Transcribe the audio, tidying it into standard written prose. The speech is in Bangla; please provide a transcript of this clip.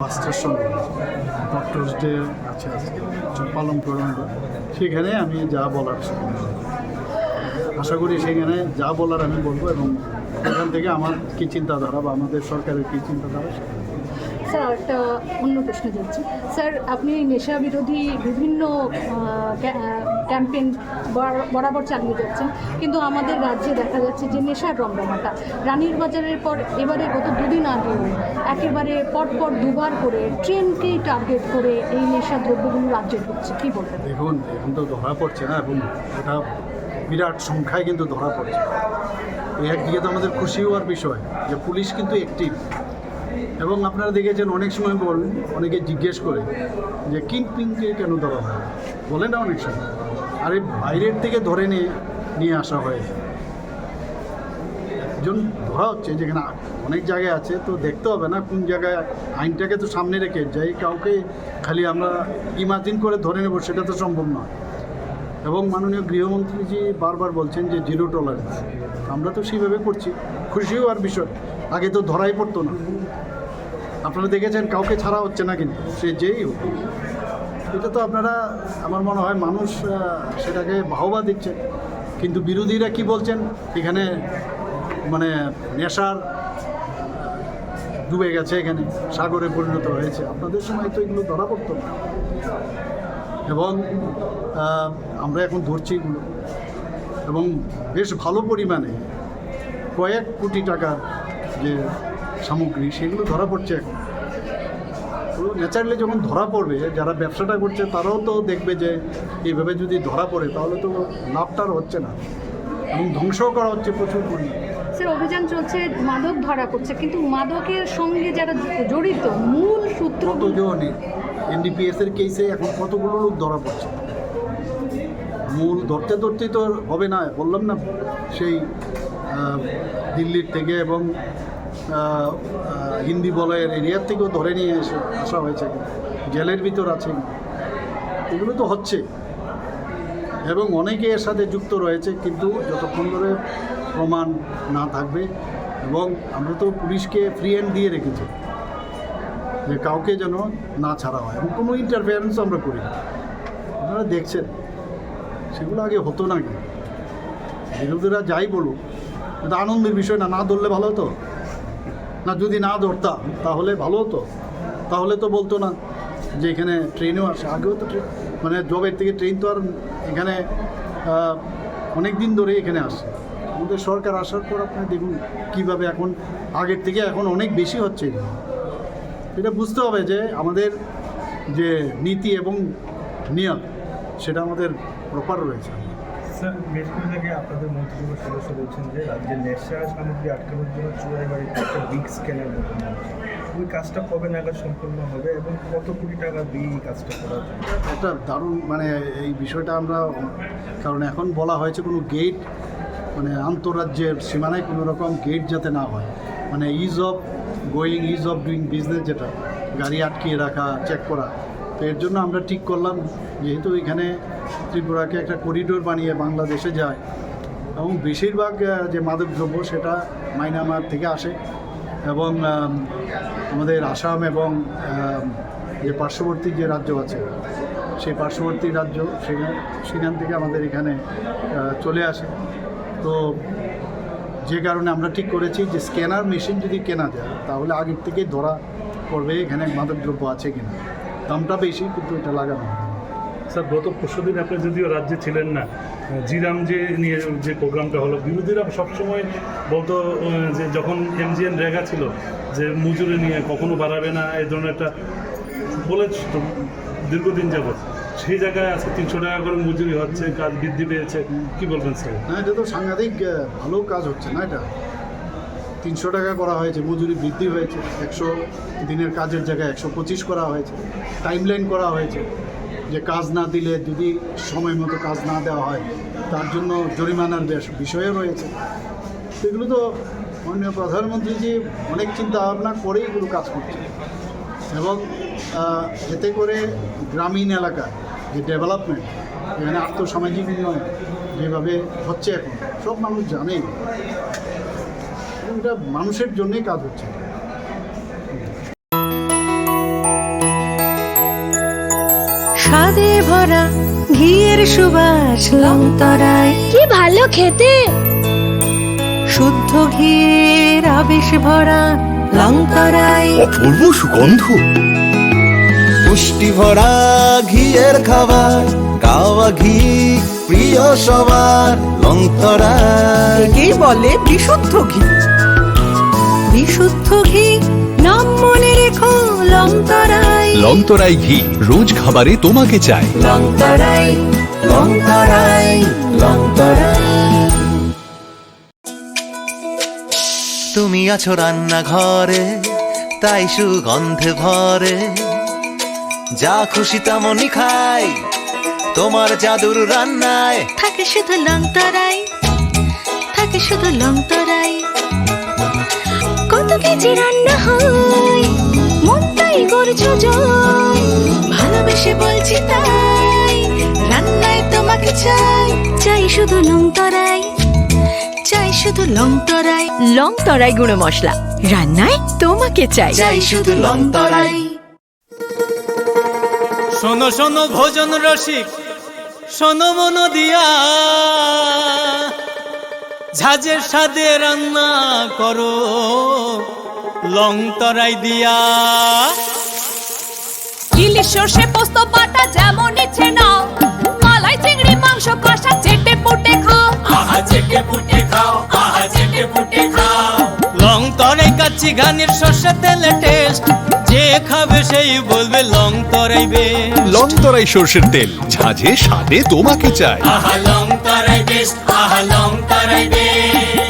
5টার সময় ডক্টরস ডে আছে আজকে পালন করবো আমরা। সেখানে আমি যা বলার আশা করি সেখানে যা বলার আমি বলবো, এবং এখান থেকে আমার কী চিন্তাধারা বা আমাদের সরকারের কী চিন্তাধারা। স্যার, একটা অন্য প্রশ্ন যাচ্ছি। স্যার, আপনি নেশা বিরোধী বিভিন্ন ক্যাম্পেইন বরাবর চালিয়ে যাচ্ছেন, কিন্তু আমাদের রাজ্যে দেখা যাচ্ছে যে নেশার রমরমাটা রানীর বাজারের পর এবারে গত দুদিন আগেও একেবারে পরপর দুবার করে ট্রেনকেই টার্গেট করে এই নেশা দ্রব্যগুলো রাজ্যে ঢুকছে। কী বলবেন? দেখুন, এখন তো ধরা পড়ছে না, এবং এটা বিরাট সংখ্যায় কিন্তু ধরা পড়ছে। একদিকে তো আমাদের খুশি হওয়ার বিষয় যে পুলিশ কিন্তু অ্যাক্টিভ, এবং আপনারা দেখেছেন অনেক সময় অনেকে জিজ্ঞেস করে যে কিংপিংকে কেন ধরা হয়, বলে না অনেক সময়, আরে বাইরের থেকে ধরে নিয়ে আসা হয়েছে। একজন ধরা হচ্ছে যেখানে অনেক জায়গায় আছে, তো দেখতে হবে না কোন জায়গায়, আইনটাকে তো সামনে রেখে যাই কাউকে খালি আমরা ইমাজিন করে ধরে নেব, সেটা তো সম্ভব নয়। এবং মাননীয় গৃহমন্ত্রীজি বারবার বলছেন যে জিরো টলারেন্স, আমরা তো সেইভাবে করছি। খুশি হওয়ার বিষয়, আগে তো ধরাই পড়তো না। আপনারা দেখেছেন কাউকে ছাড়া হচ্ছে না, কিন্তু সে যেই হোক, এটা তো আপনারা, আমার মনে হয় মানুষ সেটাকে বাহবা দিচ্ছে। কিন্তু বিরোধীরা কি বলছেন, এখানে মানে নেশার ডুবে গেছে, এখানে সাগরে পরিণত হয়েছে। আপনাদের সময় তো এগুলো ধরা পড়তো না, এবং আমরা এখন ধরছি এগুলো, এবং বেশ ভালো পরিমাণে কয়েক কোটি টাকার যে সামগ্রী সেগুলো ধরা পড়ছে এখন। তো ন্যাচারালি যখন ধরা পড়বে, যারা ব্যবসাটা করছে তারাও তো দেখবে যে এইভাবে যদি ধরা পড়ে তাহলে তো লাভটার হচ্ছে না, এবং ধ্বংসও করা হচ্ছে প্রচুর পরিমাণে। স্যার, অভিযান চলছে, মাদক ধরা পড়ছে, কিন্তু মাদকের সঙ্গে যারা জড়িত মূল সূত্র কতজনই এনডিপিএসের কেসে এখন কতগুলো লোক ধরা পড়ছে। মূল ধরতেই তো হবে না, বললাম না, সেই দিল্লির থেকে এবং হিন্দি বলয়ের এরিয়ার থেকেও ধরে নিয়ে আসা হয়েছে, জেলের ভিতর আছে। এগুলো তো হচ্ছে, এবং অনেকে এর সাথে যুক্ত রয়েছে, কিন্তু যতক্ষণ ধরে প্রমাণ না থাকবে, এবং আমরা তো পুলিশকে ফ্রি হ্যান্ড দিয়ে রেখেছি যে কাউকে যেন না ছাড়া হয়, এবং কোনো ইন্টারফেয়ারেন্সও আমরা করি না। আপনারা দেখছেন সেগুলো আগে হতো না। কি বিরোধীরা যাই বলুক, এটা আনন্দের বিষয় না। না ধরলে ভালো হতো না, যদি না ধরতাম তাহলে ভালো হতো, তাহলে তো বলতো না যে এখানে ট্রেনও আসে। আগেও তো মানে জবের থেকে ট্রেন তো আর এখানে অনেক দিন ধরে এখানে আসে। আমাদের সরকার আসার পর আপনি দেখুন কীভাবে এখন আগের থেকে এখন অনেক বেশি হচ্ছে। এটা বুঝতে হবে যে আমাদের যে নীতি এবং নিয়ম সেটা আমাদের প্রপার রয়েছে। স্যার, বেশ কিছু জায়গায় আপনাদের মন্ত্রিসভার সদস্য বলছেন যে রাজ্যের নেশা সামগ্রী আটকানোর জন্য চুয়াই বাড়িতে একটা বিগ স্ক্যানার মতো, ওই কাজটা কবে নাগাদ সম্পূর্ণ হবে এবং কত কোটি টাকা দিয়ে এই কাজটা করা হবে? একটা দারুণ, মানে এই বিষয়টা আমরা, কারণ এখন বলা হয়েছে কোনো গেট, মানে আন্তঃরাজ্যের সীমানায় কোনো রকম গেট যাতে না হয়, মানে is of going, is of doing business, যেটা গাড়ি আটকিয়ে রাখা, চেক করা। তো এর জন্য আমরা ঠিক করলাম, যেহেতু এখানে ত্রিপুরাকে একটা করিডোর বানিয়ে বাংলাদেশে যায়, এবং বেশিরভাগ যে মাদকদ্রব্য সেটা মায়ানমার থেকে আসে, এবং আমাদের আসাম এবং যে পার্শ্ববর্তী যে রাজ্য আছে সেই পার্শ্ববর্তী রাজ্য, সেখান থেকে আমাদের এখানে চলে আসে। তো যে কারণে আমরা ঠিক করেছি যে স্ক্যানার মেশিন যদি কেনা যায় তাহলে আগের থেকে ধরা পড়বে এখানে মাদকদ্রব্য আছে কিনা। দামটা বেশি, কিন্তু এটা লাগানো হবে। স্যার, গত পরশুদিন আপনি যদিও রাজ্যে ছিলেন না, জিরাম নিয়ে যে প্রোগ্রামটা হলো, বিরোধীরা সবসময় বলতো যে যখন এমজিএন রেগা ছিল যে মজুরি নিয়ে কখনো বাড়াবে না, এই ধরনের একটা বলেছে তো দীর্ঘদিন যাবৎ। সেই জায়গায় আজকে 300 টাকা করে মজুরি হচ্ছে, কাজ বৃদ্ধি পেয়েছে, কী বলবেন স্যার? না, এটা তো সাংঘাতিক ভালো কাজ হচ্ছে না। এটা 300 টাকা করা হয়েছে, মজুরি বৃদ্ধি হয়েছে, 100 দিনের কাজের জায়গায় 125 করা হয়েছে, টাইমলাইন করা হয়েছে যে কাজ না দিলে, যদি সময় মতো কাজ না দেওয়া হয় তার জন্য জরিমানার বিষয়ও রয়েছে। এগুলো তো মাননীয় প্রধানমন্ত্রীজি অনেক চিন্তা ভাবনা করেই এগুলো কাজ করছে, এবং এতে করে গ্রামীণ এলাকা যে ডেভেলপমেন্ট, এখানে আর্থসামাজিক উন্নয়ন যেভাবে হচ্ছে এখন সব মানুষ জানেই, এবং এটা মানুষের জন্যই কাজ হচ্ছে। স্বাদে ভরা ঘিয়ের সুবাস লংতরায়, কি ভালো খেতে। শুদ্ধ ঘিয়ের আবেশ ভরা লংতরায়, অপূর্ব সুগন্ধ। পুষ্টি ভরা ঘিয়ের খাবার, গাওয়া ঘি প্রিয় সবার লংতরায়। একেই বলে বিশুদ্ধ ঘি। বিশুদ্ধ ঘি নাম মনে রেখো লংতরায়। লংতরাই ঘি রোজ খাবারে তোমাকে চাই। লংতরায়, লংতরায়, লংতরায়। তুমি আছো রান্নাঘরে, তাই সুগন্ধে ভরে, যা খুশি তেমনই খাই তোমার জাদুর রান্নায়। থাকে শুধু লংতরায়, থাকে শুধু লংতরায়। কত কেজি রান্না হয়, মনটাই করছো জয়। ভালোবেসে বলছি তাই, রান্নায় তোমাকে চাই। চাই শুধু লংতরায়, চাই শুধু লংতরায়। লংতরায় গুঁড়ো মশলা, রান্নায় তোমাকে চাই। চাই শুধু লংতরায়। শোনো শোনো ভোজন রসিক, শোনো মন দিয়া, ঝাঁঝের স্বাদে রান্না করো লংতরাই দিয়া। ইলিশ সর্ষে পোস্ত বাটা যেমন ইচ্ছে নাও, মালাই চিংড়ি মাংস কষা চেটে পুটে খাও। আহা চেটে পুটে খাও, আহা চেটে পুটে খাও। লংতরাই কাচ্চি ঘানির সর্ষে তেলে টেস্ট, যে খাবে সেই বলবে লংতরাই বেশ। লংতরাই সর্ষের তেল, ঝাঁঝে স্বাদে তোমাকে চাই। আহা লংতরাই বেশ, আহা লংতরাই বেশ।